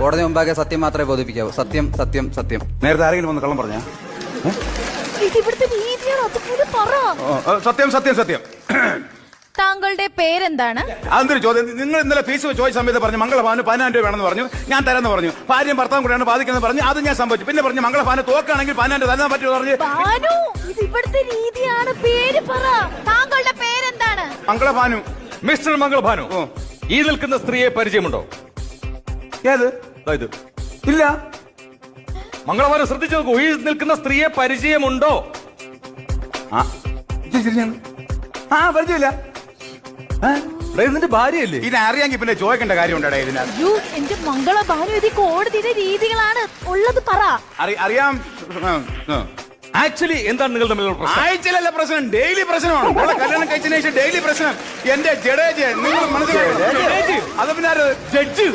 കോടതി മുമ്പാകെ സത്യം മാത്രമേ ബോധിപ്പിക്കാവൂ. സത്യം സത്യം സത്യം. നേരത്തെ ആരെങ്കിലും വന്ന് കള്ളം പറഞ്ഞ? ഇവിടുത്തെ രീതിയാണ്, അതുപോലെ പറ. സത്യം സത്യം സത്യം. താങ്കളുടെ പേരെന്താണ്? അതൊരു ചോദ്യം. നിങ്ങൾ ഇന്നലെ ഫീസ് ചോദിച്ച സമയത്ത് പറഞ്ഞു മംഗളഭാന് 10,000 രൂപ വേണമെന്ന് പറഞ്ഞു. ഞാൻ തരാമെന്ന് പറഞ്ഞു. ഭാര്യയും ഭർത്താവും കൂടെയാണ് ബാധിക്കുന്നത് പറഞ്ഞു. അത് ഞാൻ സംഭവിച്ചു. പിന്നെ പറഞ്ഞു മംഗളഭാന് തോക്കാണെങ്കിൽ 10,000 തരാൻ പറ്റുമെന്ന് പറഞ്ഞു. ഭാനു, ഇത് ഇവിടുത്തെ രീതിയാണ്. പേര് പറ. താങ്കളുടെ പേരെന്താണ്? മംഗളഭാനു. മിസ്റ്റർ മംഗളഭാനു, ഈ നിൽക്കുന്ന സ്ത്രീയെ പരിചയമുണ്ടോ? ഏത്? ഇത് ഇല്ല. മംഗളഭാനു ശ്രദ്ധിച്ചു നോക്കൂ. ഈ നിൽക്കുന്ന സ്ത്രീയെ പരിചയമുണ്ടോ? പരിചയമില്ല. ഇതിന്റെ ഭാര്യയല്ലേ? ഇതറിയാമെങ്കിൽ പിന്നെ ചോദിക്കേണ്ട കാര്യം ഉണ്ടാ ഇതിനകത്ത്. യ്യോ, എന്റെ മംഗള ഭാനു, ഇത് കോടതിയുടെ രീതികളാണ്. ഉള്ളത് പറ. അറിയാം. ആക്ച്വലി എന്താണ് നിങ്ങൾ തമ്മിലുള്ള പ്രശ്നം? ആഴ്ചയിലല്ല പ്രശ്നം, ഡെയിലി പ്രശ്നമാണ്. അവളെ കല്യാണം കഴിച്ചതിന് ശേഷം ഡെയിലി പ്രശ്നം. എന്റെ ജഡേജ് നിങ്ങൾ മനസ്സിലായോ? അത് പിന്നെ ജഡ്ജ്